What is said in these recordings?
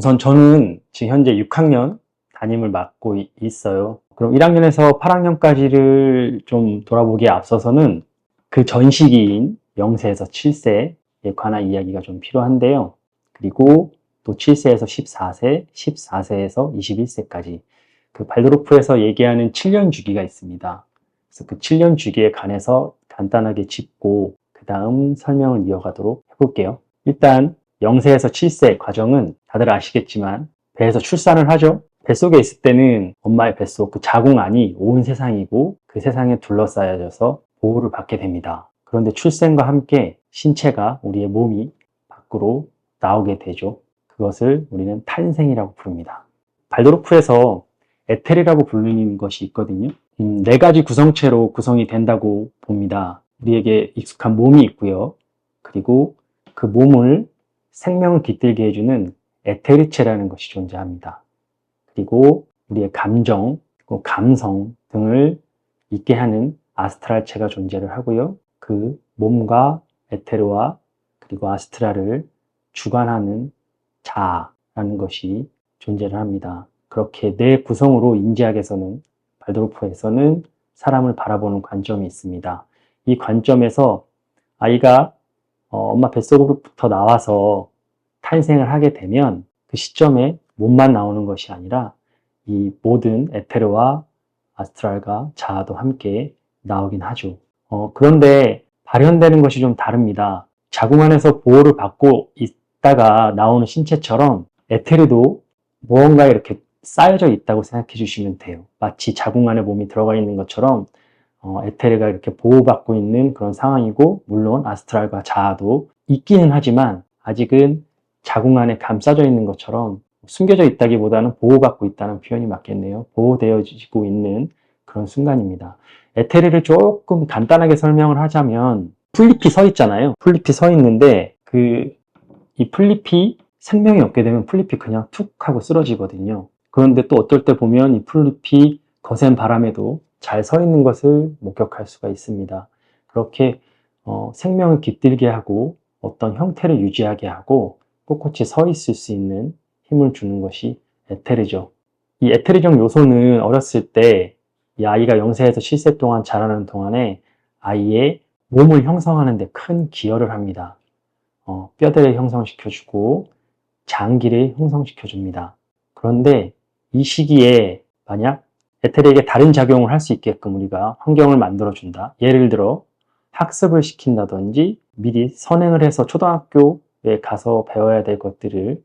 우선 저는 지금 현재 6학년 담임을 맡고 있어요. 그럼 1학년에서 8학년까지를 좀 돌아보기에 앞서서는 그 전 시기인 0세에서 7세에 관한 이야기가 좀 필요한데요. 그리고 또 7세에서 14세, 14세에서 21세까지 그 발도르프에서 얘기하는 7년 주기가 있습니다. 그래서 그 7년 주기에 관해서 간단하게 짚고 그 다음 설명을 이어가도록 해볼게요. 일단 0세에서 7세 과정은 다들 아시겠지만 배에서 출산을 하죠. 뱃속에 있을 때는 엄마의 뱃속 그 자궁 안이 온 세상이고 그 세상에 둘러싸여져서 보호를 받게 됩니다. 그런데 출생과 함께 신체가 우리의 몸이 밖으로 나오게 되죠. 그것을 우리는 탄생이라고 부릅니다. 발도르프에서 에텔이라고 부르는 것이 있거든요. 4가지 구성체로 구성이 된다고 봅니다. 우리에게 익숙한 몸이 있고요. 그리고 그 몸을 생명을 깃들게 해주는 에테르체라는 것이 존재합니다. 그리고 우리의 감정, 감성 등을 있게 하는 아스트랄체가 존재를 하고요. 그 몸과 에테르와 그리고 아스트랄을 주관하는 자아라는 것이 존재를 합니다. 그렇게 네 구성으로 인지학에서는 발도르프에서는 사람을 바라보는 관점이 있습니다. 이 관점에서 아이가 엄마 뱃속으로부터 나와서 탄생을 하게 되면 그 시점에 몸만 나오는 것이 아니라 이 모든 에테르와 아스트랄과 자아도 함께 나오긴 하죠. 그런데 발현되는 것이 좀 다릅니다. 자궁 안에서 보호를 받고 있다가 나오는 신체처럼 에테르도 무언가에 이렇게 쌓여져 있다고 생각해 주시면 돼요. 마치 자궁 안에 몸이 들어가 있는 것처럼 에테르가 이렇게 보호받고 있는 그런 상황이고, 물론 아스트랄과 자아도 있기는 하지만 아직은 자궁 안에 감싸져 있는 것처럼 숨겨져 있다기보다는 보호받고 있다는 표현이 맞겠네요. 보호되어지고 있는 그런 순간입니다. 에테르를 조금 간단하게 설명을 하자면 풀잎이 서 있잖아요. 풀잎이 서 있는데 이 풀잎이 생명이 없게 되면 풀잎이 그냥 툭 하고 쓰러지거든요. 그런데 또 어떨 때 보면 이 풀잎이 거센 바람에도 잘 서 있는 것을 목격할 수가 있습니다. 그렇게 생명을 깃들게 하고 어떤 형태를 유지하게 하고 꼿꼿이 서 있을 수 있는 힘을 주는 것이 에테르죠. 이 에테르적 요소는 어렸을 때 이 아이가 0세에서 7세 동안 자라는 동안에 아이의 몸을 형성하는 데 큰 기여를 합니다. 뼈대를 형성시켜주고 장기를 형성시켜줍니다. 그런데 이 시기에 만약 에테르에게 다른 작용을 할 수 있게끔 우리가 환경을 만들어준다. 예를 들어 학습을 시킨다든지 미리 선행을 해서 초등학교에 가서 배워야 될 것들을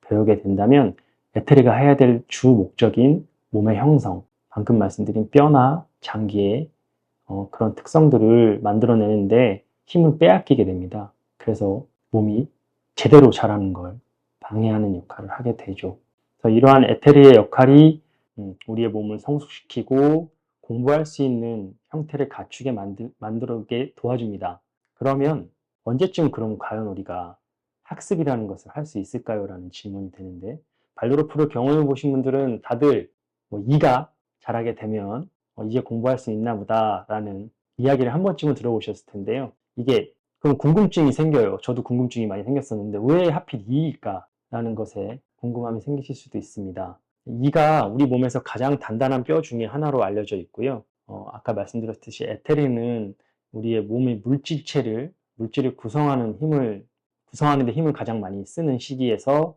배우게 된다면 에테르가 해야 될 주 목적인 몸의 형성, 방금 말씀드린 뼈나 장기의 그런 특성들을 만들어내는데 힘을 빼앗기게 됩니다. 그래서 몸이 제대로 자라는 걸 방해하는 역할을 하게 되죠. 그래서 이러한 에테르의 역할이 우리의 몸을 성숙시키고 공부할 수 있는 형태를 갖추게 만들게 도와줍니다. 그러면 언제쯤 그럼 과연 우리가 학습이라는 것을 할 수 있을까요? 라는 질문이 되는데, 발도르프를 경험해 보신 분들은 다들 이가 자라게 되면 이제 공부할 수 있나 보다 라는 이야기를 한 번쯤은 들어보셨을 텐데요. 이게 그럼 궁금증이 생겨요. 저도 궁금증이 많이 생겼었는데 왜 하필 이일까? 라는 것에 궁금함이 생기실 수도 있습니다. 이가 우리 몸에서 가장 단단한 뼈 중에 하나로 알려져 있고요. 아까 말씀드렸듯이 에테르는 우리의 몸의 물질을 구성하는 데 힘을 가장 많이 쓰는 시기에서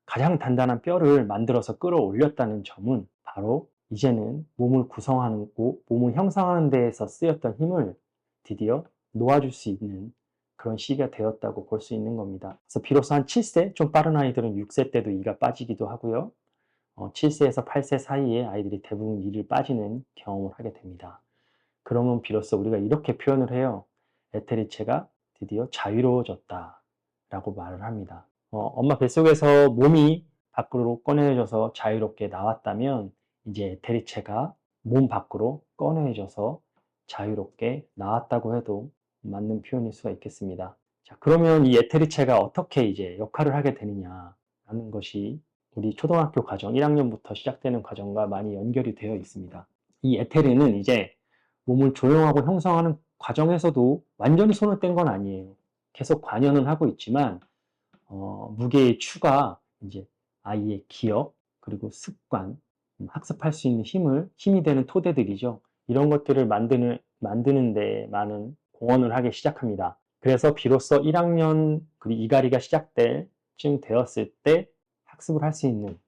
가장 단단한 뼈를 만들어서 끌어올렸다는 점은 바로 이제는 몸을 구성하고 몸을 형성하는 데에서 쓰였던 힘을 드디어 놓아줄 수 있는 그런 시기가 되었다고 볼 수 있는 겁니다. 그래서 비로소 한 7세, 좀 빠른 아이들은 6세 때도 이가 빠지기도 하고요. 7세에서 8세 사이에 아이들이 대부분 이를 빠지는 경험을 하게 됩니다. 그러면 비로소 우리가 이렇게 표현을 해요. 에테르체가 드디어 자유로워졌다 라고 말을 합니다. 엄마 뱃속에서 몸이 밖으로 꺼내져서 자유롭게 나왔다면 이제 에테르체가 몸 밖으로 꺼내져서 자유롭게 나왔다고 해도 맞는 표현일 수가 있겠습니다. 자, 그러면 이 에테르체가 어떻게 이제 역할을 하게 되느냐라는 것이 우리 초등학교 과정 1학년부터 시작되는 과정과 많이 연결이 되어 있습니다. 이 에테르는 이제 몸을 조형하고 형성하는 과정에서도 완전히 손을 뗀 건 아니에요. 계속 관여는 하고 있지만 무게의 추가, 이제 아이의 기억, 그리고 습관, 학습할 수 있는 힘이 되는 토대들이죠. 이런 것들을 만드는데 많은 공헌을 하기 시작합니다. 그래서 비로소 1학년 그리고 이갈이가 시작될 쯤 되었을 때 학습을 할 수 있는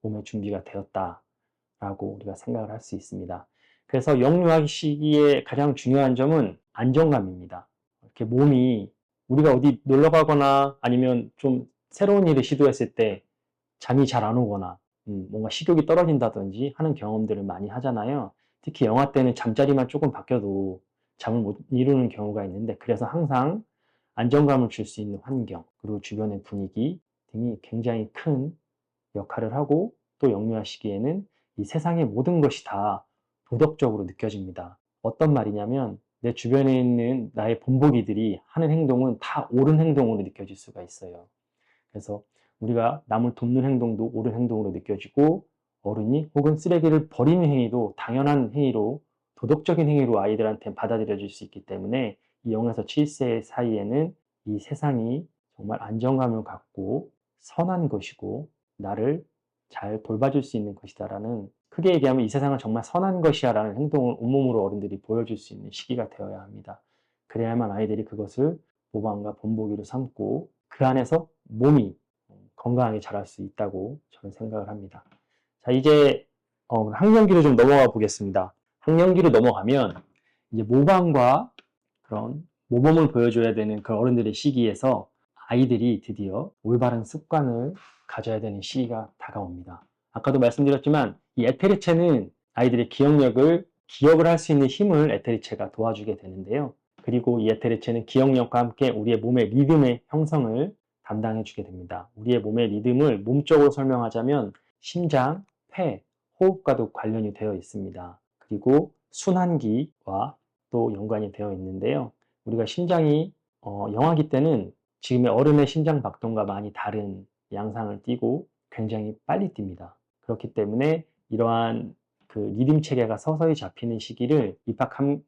몸의 준비가 되었다라고 우리가 생각을 할 수 있습니다. 그래서 영유아 시기에 가장 중요한 점은 안정감입니다. 이렇게 몸이 우리가 어디 놀러 가거나 아니면 좀 새로운 일을 시도했을 때 잠이 잘 안 오거나 뭔가 식욕이 떨어진다든지 하는 경험들을 많이 하잖아요. 특히 영아 때는 잠자리만 조금 바뀌어도 잠을 못 이루는 경우가 있는데 그래서 항상 안정감을 줄 수 있는 환경 그리고 주변의 분위기 등이 굉장히 큰 역할을 하고 또 영유아 시기에는 이 세상의 모든 것이 다 도덕적으로 느껴집니다. 어떤 말이냐면 내 주변에 있는 나의 본보기들이 하는 행동은 다 옳은 행동으로 느껴질 수가 있어요. 그래서 우리가 남을 돕는 행동도 옳은 행동으로 느껴지고 어른이 혹은 쓰레기를 버리는 행위도 당연한 행위로 도덕적인 행위로 아이들한테 받아들여질 수 있기 때문에 이 0에서 7세 사이에는 이 세상이 정말 안정감을 갖고 선한 것이고 나를 잘 돌봐줄 수 있는 것이다라는 크게 얘기하면 이 세상은 정말 선한 것이야 라는 행동을 온몸으로 어른들이 보여줄 수 있는 시기가 되어야 합니다. 그래야만 아이들이 그것을 모방과 본보기로 삼고 그 안에서 몸이 건강하게 자랄 수 있다고 저는 생각을 합니다. 자, 이제 학년기로 좀 넘어가 보겠습니다. 학년기로 넘어가면 이제 모방과 그런 모범을 보여줘야 되는 그 어른들의 시기에서 아이들이 드디어 올바른 습관을 가져야 되는 시기가 다가옵니다. 아까도 말씀드렸지만 이 에테리체는 아이들의 기억을 할 수 있는 힘을 에테리체가 도와주게 되는데요. 그리고 이 에테리체는 기억력과 함께 우리의 몸의 리듬의 형성을 담당해 주게 됩니다. 우리의 몸의 리듬을 몸적으로 설명하자면 심장, 폐, 호흡과도 관련이 되어 있습니다. 그리고 순환기와 또 연관이 되어 있는데요. 우리가 심장이 영아기 때는 지금의 어른의 심장 박동과 많이 다른 양상을 띠고 굉장히 빨리 뜁니다. 그렇기 때문에 이러한 그 리듬 체계가 서서히 잡히는 시기를 입학하는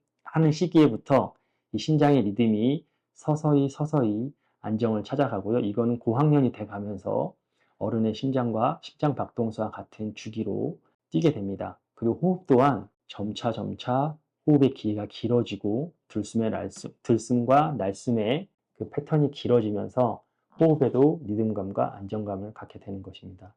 시기에부터 이 심장의 리듬이 서서히 안정을 찾아가고요. 이거는 고학년이 돼 가면서 어른의 심장과 심장 박동수와 같은 주기로 뛰게 됩니다. 그리고 호흡 또한 점차 호흡의 길이가 길어지고 들숨과 날숨의 그 패턴이 길어지면서 호흡에도 리듬감과 안정감을 갖게 되는 것입니다.